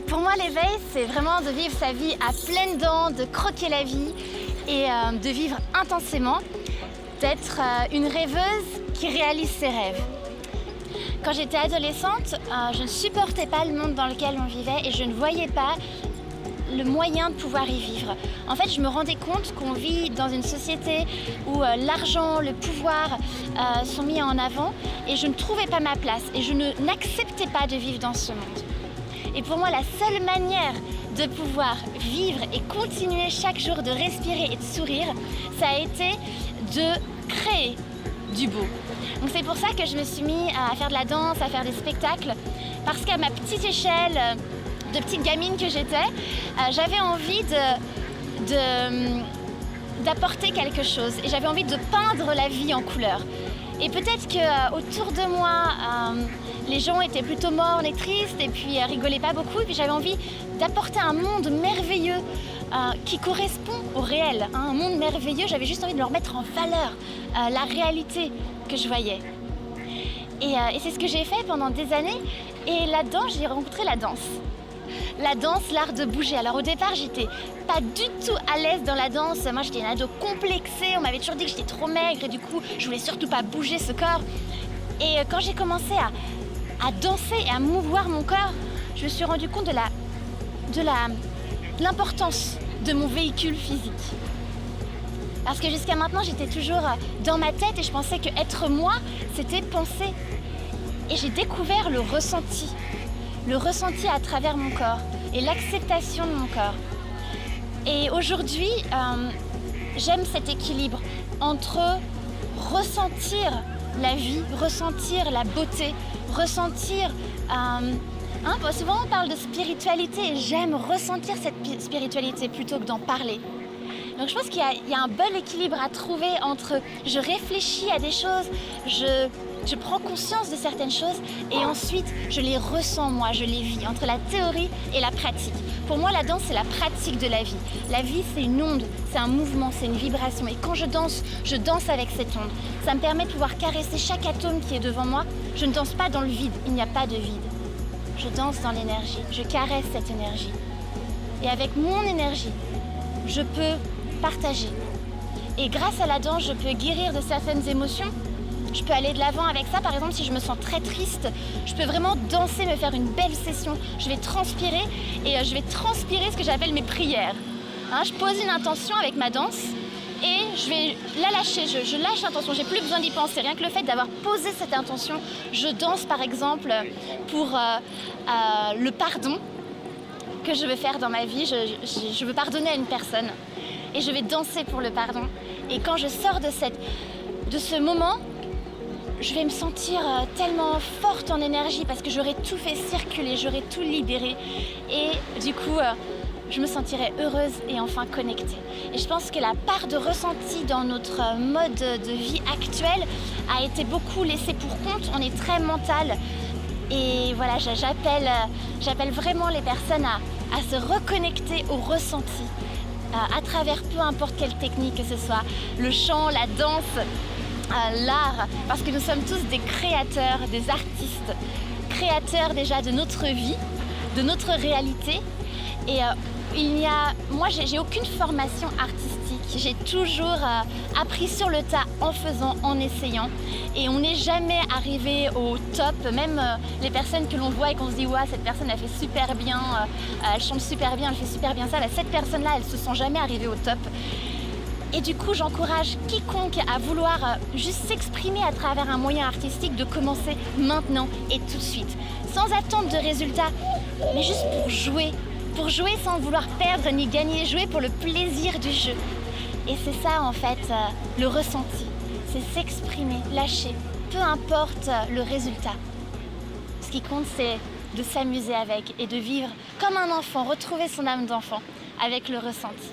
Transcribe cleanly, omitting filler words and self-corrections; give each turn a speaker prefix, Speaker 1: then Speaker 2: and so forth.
Speaker 1: Pour moi, l'éveil, c'est vraiment de vivre sa vie à pleines dents, de croquer la vie et de vivre intensément, d'être une rêveuse qui réalise ses rêves. Quand j'étais adolescente, je ne supportais pas le monde dans lequel on vivait et je ne voyais pas le moyen de pouvoir y vivre. En fait, je me rendais compte qu'on vit dans une société où l'argent, le pouvoir sont mis en avant et je ne trouvais pas ma place et je n'acceptais pas de vivre dans ce monde. Et pour moi, la seule manière de pouvoir vivre et continuer chaque jour de respirer et de sourire, ça a été de créer du beau. Donc c'est pour ça que je me suis mis à faire de la danse, à faire des spectacles, parce qu'à ma petite échelle de petite gamine que j'étais, j'avais envie d'apporter quelque chose et j'avais envie de peindre la vie en couleurs. Et peut-être qu'autour de moi, les gens étaient plutôt mornes et tristes et puis rigolaient pas beaucoup. Et puis j'avais envie d'apporter un monde merveilleux qui correspond au réel. Un monde merveilleux, j'avais juste envie de leur mettre en valeur la réalité que je voyais. Et c'est ce que j'ai fait pendant des années. Et là-dedans, j'ai rencontré la danse. La danse, l'art de bouger. Alors au départ, j'étais pas du tout à l'aise dans la danse. Moi, j'étais une ado complexée. On m'avait toujours dit que j'étais trop maigre et du coup, je voulais surtout pas bouger ce corps. Et quand j'ai commencé à danser et à mouvoir mon corps, je me suis rendu compte de l'importance de mon véhicule physique. Parce que jusqu'à maintenant, j'étais toujours dans ma tête et je pensais que être moi, c'était penser. Et j'ai découvert le ressenti à travers mon corps et l'acceptation de mon corps. Et aujourd'hui, j'aime cet équilibre entre ressentir la vie, ressentir la beauté, ressentir... souvent on parle de spiritualité et j'aime ressentir cette spiritualité plutôt que d'en parler. Donc je pense qu'il y a un bon équilibre à trouver entre je réfléchis à des choses, je prends conscience de certaines choses et ensuite je les ressens moi, je les vis, entre la théorie et la pratique. Pour moi, la danse, c'est la pratique de la vie. La vie, c'est une onde, c'est un mouvement, c'est une vibration. Et quand je danse avec cette onde. Ça me permet de pouvoir caresser chaque atome qui est devant moi. Je ne danse pas dans le vide, il n'y a pas de vide. Je danse dans l'énergie, je caresse cette énergie. Et avec mon énergie, je peux partager. Et grâce à la danse, je peux guérir de certaines émotions. Je peux aller de l'avant avec ça. Par exemple, si je me sens très triste, je peux vraiment danser, me faire une belle session. Je vais transpirer et je vais transpirer ce que j'appelle mes prières. Je pose une intention avec ma danse et je vais la lâcher. Je lâche l'intention, j'ai plus besoin d'y penser. Rien que le fait d'avoir posé cette intention, je danse par exemple pour le pardon que je veux faire dans ma vie. Je veux pardonner à une personne et je vais danser pour le pardon. Et quand je sors de ce moment, je vais me sentir tellement forte en énergie parce que j'aurai tout fait circuler, j'aurai tout libéré et du coup je me sentirai heureuse et enfin connectée. Et je pense que la part de ressenti dans notre mode de vie actuel a été beaucoup laissée pour compte. On est très mental et voilà, j'appelle vraiment les personnes à se reconnecter au ressenti à travers peu importe quelle technique que ce soit, le chant, la danse, l'art, parce que nous sommes tous des créateurs, des artistes, créateurs déjà de notre vie, de notre réalité. Et moi j'ai aucune formation artistique, j'ai toujours appris sur le tas en faisant, en essayant. Et on n'est jamais arrivé au top, même les personnes que l'on voit et qu'on se dit ouais, cette personne elle fait super bien, elle chante super bien, elle fait super bien ça, cette personne-là elle se sent jamais arrivée au top. Et du coup, j'encourage quiconque à vouloir juste s'exprimer à travers un moyen artistique de commencer maintenant et tout de suite. Sans attendre de résultats, mais juste pour jouer sans vouloir perdre ni gagner, jouer pour le plaisir du jeu. Et c'est ça en fait, le ressenti, c'est s'exprimer, lâcher, peu importe le résultat. Ce qui compte, c'est de s'amuser avec et de vivre comme un enfant, retrouver son âme d'enfant avec le ressenti.